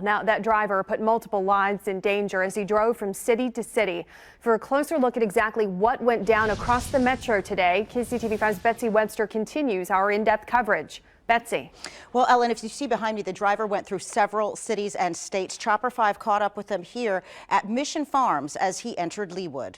Now, that driver put multiple lives in danger as he drove from city to city. For a closer look at exactly what went down across the metro today, KCTV5's Betsy Webster continues our in-depth coverage. Betsy. Well, Ellen, if you see behind me, the driver went through several cities and states. Chopper 5 caught up with him here at Mission Farms as he entered Leawood.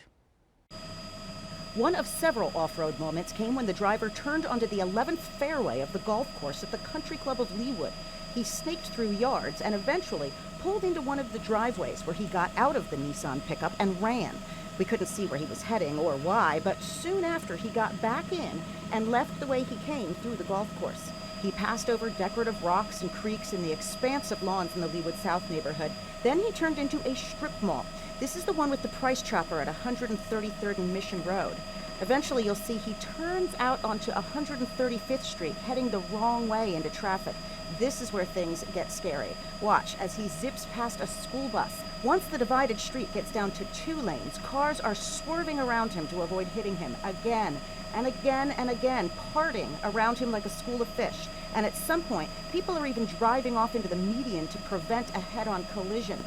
One of several off-road moments came when the driver turned onto the 11th fairway of the golf course at the Country Club of Leawood. He snaked through yards and eventually pulled into one of the driveways where he got out of the Nissan pickup and ran. We couldn't see where he was heading or why, but soon after he got back in and left the way he came through the golf course. He passed over decorative rocks and creeks in the expansive lawns in the Leawood South neighborhood. Then he turned into a strip mall. This is the one with the Price Chopper at 133rd and Mission Road. Eventually, you'll see he turns out onto 135th Street, heading the wrong way into traffic. This is where things get scary. Watch as he zips past a school bus. Once the divided street gets down to 2 lanes, cars are swerving around him to avoid hitting him again and again and again, parting around him like a school of fish. And at some point, people are even driving off into the median to prevent a head-on collision.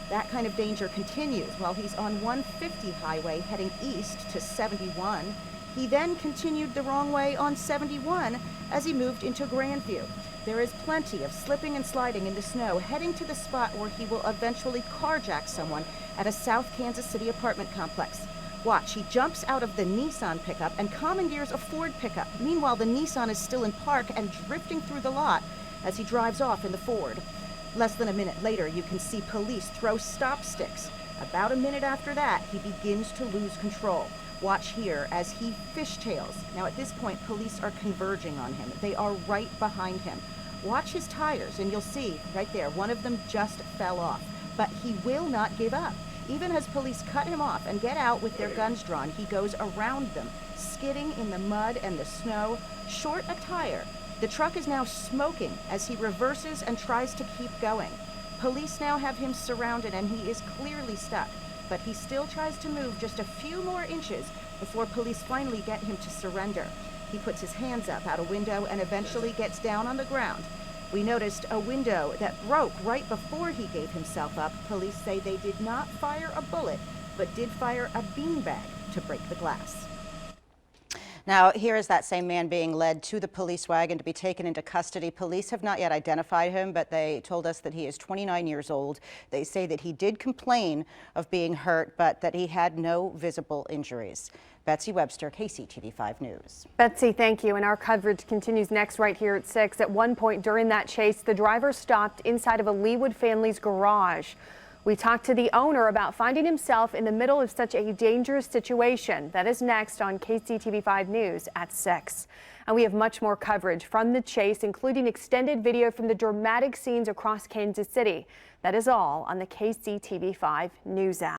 That kind of danger continues while he's on 150 highway heading east to 71. He then continued the wrong way on 71 as he moved into Grandview. There is plenty of slipping and sliding in the snow heading to the spot where he will eventually carjack someone at a South Kansas City apartment complex. Watch, he jumps out of the Nissan pickup and commandeers a Ford pickup. Meanwhile, the Nissan is still in park and drifting through the lot as he drives off in the Ford. Less than a minute later, you can see police throw stop sticks. About a minute after that, he begins to lose control. Watch here as he fishtails. Now at this point, police are converging on him. They are right behind him. Watch his tires and you'll see right there, one of them just fell off. But he will not give up. Even as police cut him off and get out with their guns drawn, he goes around them, skidding in the mud and the snow, short a tire. The truck is now smoking as he reverses and tries to keep going. Police now have him surrounded and he is clearly stuck, but he still tries to move just a few more inches before police finally get him to surrender. He puts his hands up out a window and eventually gets down on the ground. We noticed a window that broke right before he gave himself up. Police say they did not fire a bullet, but did fire a beanbag to break the glass. Now, here is that same man being led to the police wagon to be taken into custody. Police have not yet identified him, but they told us that he is 29 years old. They say that he did complain of being hurt, but that he had no visible injuries. Betsy Webster, KCTV5 News. Betsy, thank you. And our coverage continues next right here at 6. At one point during that chase, the driver stopped inside of a Leawood family's garage. We talked to the owner about finding himself in the middle of such a dangerous situation. That is next on KCTV5 News at 6. And we have much more coverage from the chase, including extended video from the dramatic scenes across Kansas City. That is all on the KCTV5 News app.